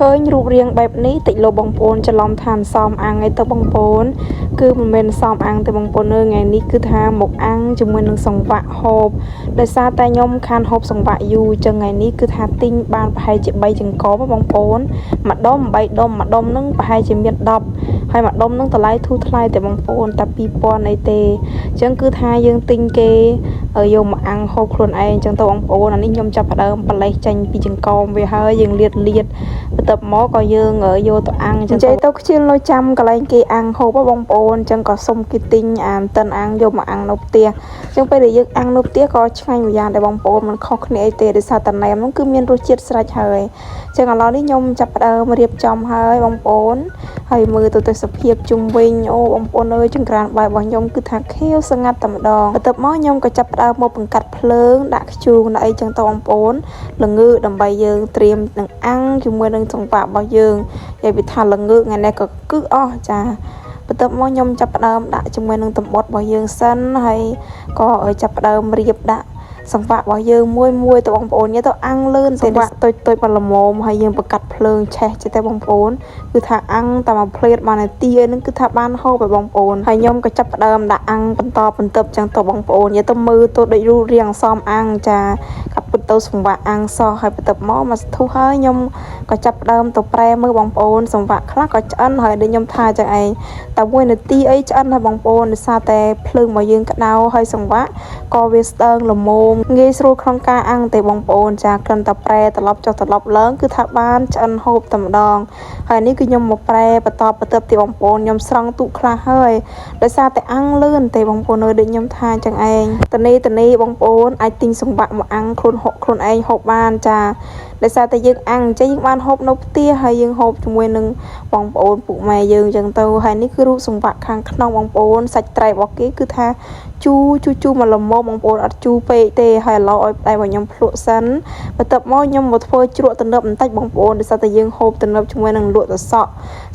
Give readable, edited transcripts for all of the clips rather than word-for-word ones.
ឃើញរូបរាងបែបនេះតិចលោកបងប្អូនច្រឡំថាសមអាំងឯទៅបងប្អូនគឺមិនមែនសមអាំងទេបងប្អូនអើយថ្ងៃនេះគឺថាមកអាំងជាមួយនឹងសង្វាក់ហូបដោយសារតែខ្ញុំខានហូបសង្វាក់យូរចឹងថ្ងៃនេះគឺថាទិញបានប្រហែលជា3ចង្កបងប្អូនមួយដុំ3ដុំមួយដុំហ្នឹងប្រហែលជាមាន10ហើយមួយដុំហ្នឹងតម្លៃធូរថ្លៃតែបងប្អូនតែ2000អីទេចឹងគឺថាយើងទិញគេយកមកអាំងហូបខ្លួនឯងចឹងទៅបងប្អូនអានេះខ្ញុំចាប់ផ្ដើមប៉លេសចេញពីចង្កវាហើយយើងលាតបន្ទាប់មកក៏យើងយកទៅអាំងចឹងទៅខ្ជិលនៅចាំកន្លែងគេអាំងហូបបងប្អូនចឹងក៏សុំគេទិញតិនអាំងយកមកអាំងនៅផ្ទះចឹងពេលដែលយើងអាំងនៅផ្ទះក៏ឆ្ងាញ់មួយយ៉ាងដែរបងប្អូនមិនខុសគ្នាអីទេដោយសារតែណែមនោះគឺមានរសជាតិស្រេចហើយចឹងឥឡូវនេះខ្ញុំចាប់ផ្ដើមរៀបចំហើយបងប្អូនហើយមើលទៅទេសភាពជុំវិញអូបងប្អូនអើយចង្ក្រានបាយរបស់ខ្ញុំគឺថាខៀវស្ងាត់តែម្ដងបន្ទាប់មកខ្ញុំក៏ចាប់ផ្ដើមមកបង្កាត់ភ្លើងដាក់ខ្ជូងដាក់អីចឹងទៅបងប្អូនល្ងើដើម្បីយើងត្រៀមនឹងអាំងជាមួយនឹងសង្វាក់របស់យើងនិយាយពីថាល្ងើថ្ងៃនេះក៏គឺអស់ចាបន្ទាប់មកខ្ញុំចាប់ផ្ដើមដាក់ជាមួយនឹងតំបត់របស់យើងសិនហើយក៏ចាប់ផ្ដើមរៀបដាក់សង្វាក់របស់យើងមួយទៅបងប្អូនទៅអាំងលឿនសង្វាក់ទុយបន្លមមហើយយើងបង្កាត់ភ្លើងឆេះចេះតែបងប្អូនគឺថាអាំងតែមួយភ្លេត1នាទីហ្នឹងគឺថាបានហូបឲ្យបងប្អូនហើយខ្ញុំក៏ចាប់ផ្ដើមដាក់អាំងបន្តបន្ទាប់ចឹងទៅបងប្អូនទៅមើលទៅដូចរូបរាងសមអាំងចាកាត់ពុតទៅសង្វាក់អាំងសោះហើយបន្ទាប់មកធុះហើយខ្ញុំក៏ចាប់ផ្ដើមទៅប្រែមើលបងប្អូនសង្វាក់ខ្លះក៏ឆ្អិនហើយដូចខ្ញុំថាចឹងឯងតែ1នាទីអីឆ្អិនហើយបងប្អូនដោយសារតែភ្លើងរបស់យើងក្តៅហើយសង្វាក់ក៏វាស្ដើងល្មមងាយស្រួលក្នុងការអាំងទេបងប្អូនចាគ្រាន់តែប្រែត្រឡប់ចុះត្រឡប់ឡើងគឺថាបានឆ្អិនហូបតែម្ដងហើយនេះគឺខ្ញុំមកប្រែបន្តបន្ទាប់ទៀតបងប្អូនខ្ញុំស្រង់ទូកខ្លះហើយដោយសារតែអាំងលឿនទេបងប្អូនអើយដូចខ្ញុំថាចឹងឯងតនីបងប្អូនអាចទិញសង្វាក់មកអាំងខ្លួនឯងហូបបានចាដោយសារតែយើងអាំងអញ្ចឹងយើងបានហូបនៅផ្ទះហើយយើងហូបជាមួយនឹងបងប្អូនពុកម៉ែយើងអញ្ចឹងទៅហើយនេះគឺរូបសង្វាក់ខាងក្នុងបងប្អូនសាច់ត្រីរបស់គេគឺថាជូរមកល្មមបងប្អូនអត់ជូរពេកទេហើយឥឡូវឲ្យដៃរបស់ខ្ញុំភ្លក់សិនបន្ទាប់មកខ្ញុំមកធ្វើជ្រក់ទំនើបបន្តិចបងប្អូនដោយសារតែយើងហូបទំនើបជាមួយនឹងលក់ទៅសក់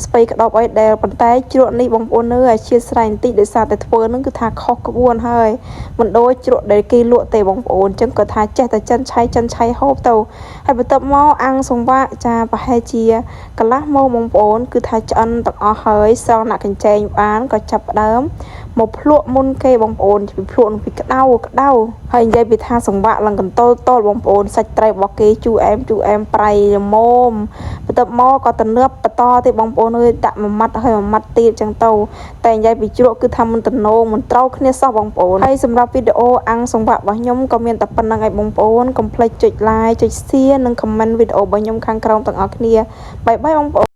ស្ពៃក្តោបអីដែលប៉ុន្តែជ្រក់នេះបងប្អូនអើយឲ្យឈៀតស្រ័យបន្តិចដោយសារតែធ្វើនឹងគឺថាខុសក្បួនហើយមិនដូចជ្រក់ដែលគេលក់ទេបងប្អូនអញ្ចឹងក៏ថាចេះតែចិនឆៃហូបទៅហើយបន្ទាប់មកអាំងសង្វាក់ចាប្រហែលជាកន្លះម៉ោងបងប្អូនគឺថាឆ្អិនទាំងអស់ហើយស្រង់ដាក់កញ្ចែងបានក៏ចាប់ផ្ដើមមកភ្លក់មុនគេបងប្អូនពីភ្លក់នឹងពីក្តៅហើយនិយាយពីថាសង្វាក់ឡើងកន្ទោលបងប្អូនសាច់ត្រីរបស់គេជូរអែមប្រៃល្មមបន្ទាប់មកក៏ទំនើបបន្តទៀតបងប្អូនអើយដាក់មួយម៉ាត់ហើយមួយម៉ាត់ទៀតចឹងទៅតែនិយាយពីជ្រក់គឺថាមិនតំណងមិនត្រូវគ្នាសោះបងប្អូនហើយសម្រាប់វីដេអូអាំងសង្វាក់របស់ខ្ញុំក៏មានតែប៉ុណ្្នឹងឯងបងប្អូនកុំភ្លេចចុច like ចុច share និង comment វីដេអូរបស់ខ្ញុំខាងក្រោមទាំងអស់គ្នាបាយបងប្អូន